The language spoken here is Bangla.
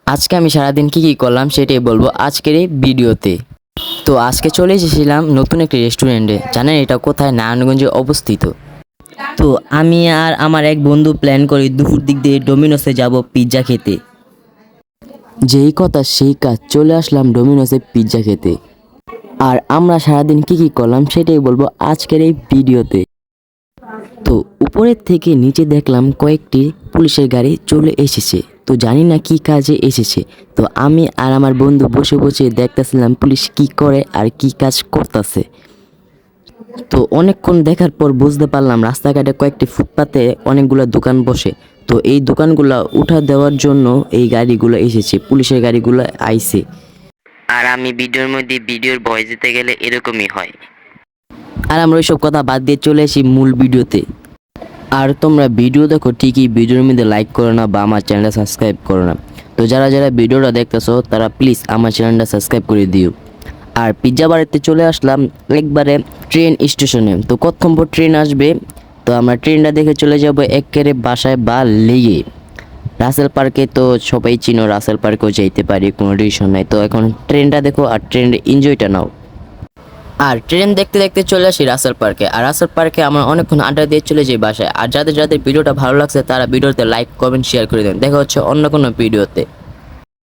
আজকে আমি সারাদিন কি করলাম সেটাই বলবো আজকের এই ভিডিওতে। তো আজকে চলে এসেছিলাম নতুন একটি রেস্টুরেন্টে। জানেন এটা কোথায়? নারায়ণগঞ্জে অবস্থিত। তো আমি আর আমার এক বন্ধু প্ল্যান করি দুপুর দিক দিয়ে ডোমিনোসে যাব পিৎজা খেতে। যেই কথা সেই কাজ, চলে আসলাম ডোমিনোসে পিৎজা খেতে। আর আমরা সারাদিন কি করলাম সেটাই বলবো আজকের এই ভিডিওতে। তো উপরের থেকে নিচে দেখলাম কয়েকটি পুলিশের গাড়ি চলে এসেছে। তো জানি না কি কাজে এসেছে। তো আমি আর আমার বন্ধু বসে বসে দেখতেছিলাম পুলিশ কি করে আর কি কাজ করতেছে। তো অনেকক্ষণ দেখার পর বুঝতে পারলাম রাস্তাঘাটে কয়েকটি ফুটপাতে অনেকগুলো দোকান বসে। তো এই দোকানগুলো উঠা দেওয়ার জন্য এই গাড়িগুলো এসেছে, পুলিশের গাড়িগুলো আইছে। আর আমি ভিডিওর মধ্যে ভিডিওর ভয়েস দিতে গেলে এরকমই হয়। আর আমরা ওইসব কথা বাদ দিয়ে চলে আসি মূল ভিডিওতে। আর তোমরা ভিডিও দেখো ঠিকই, ভিডিওর মধ্যে লাইক করো না বা আমার চ্যানেলটা সাবস্ক্রাইব করো না। তো যারা যারা ভিডিওটা দেখতেছো তারা প্লিজ আমার চ্যানেলটা সাবস্ক্রাইব করে দিও। আর পিৎজা বাড়িতে চলে আসলাম একবারে ট্রেন স্টেশনে। তো কতক্ষণ পর ট্রেন আসবে, তো আমরা ট্রেনটা দেখে চলে যাব একেবারে বাসায় বা লেগে। রাসেল পার্কে তো সবাই চিনো, রাসেল পার্কেও যাইতে পারি, কোনো রিলেশন নাই। তো এখন ট্রেনটা দেখো আর ট্রেনের এনজয়টা নাও। আর ট্রেন দেখতে দেখতে চলে আসি রাসেল পার্কে। আর রাসেল পার্কে আমরা অনেকক্ষণ আড্ডা দিয়ে চলে যাই বাসায়। আর যাদের যাদের ভিডিওটা ভালো লাগছে তারা ভিডিওতে লাইক কমেন্ট শেয়ার করে দেন। দেখা হচ্ছে অন্য কোনো ভিডিওতে।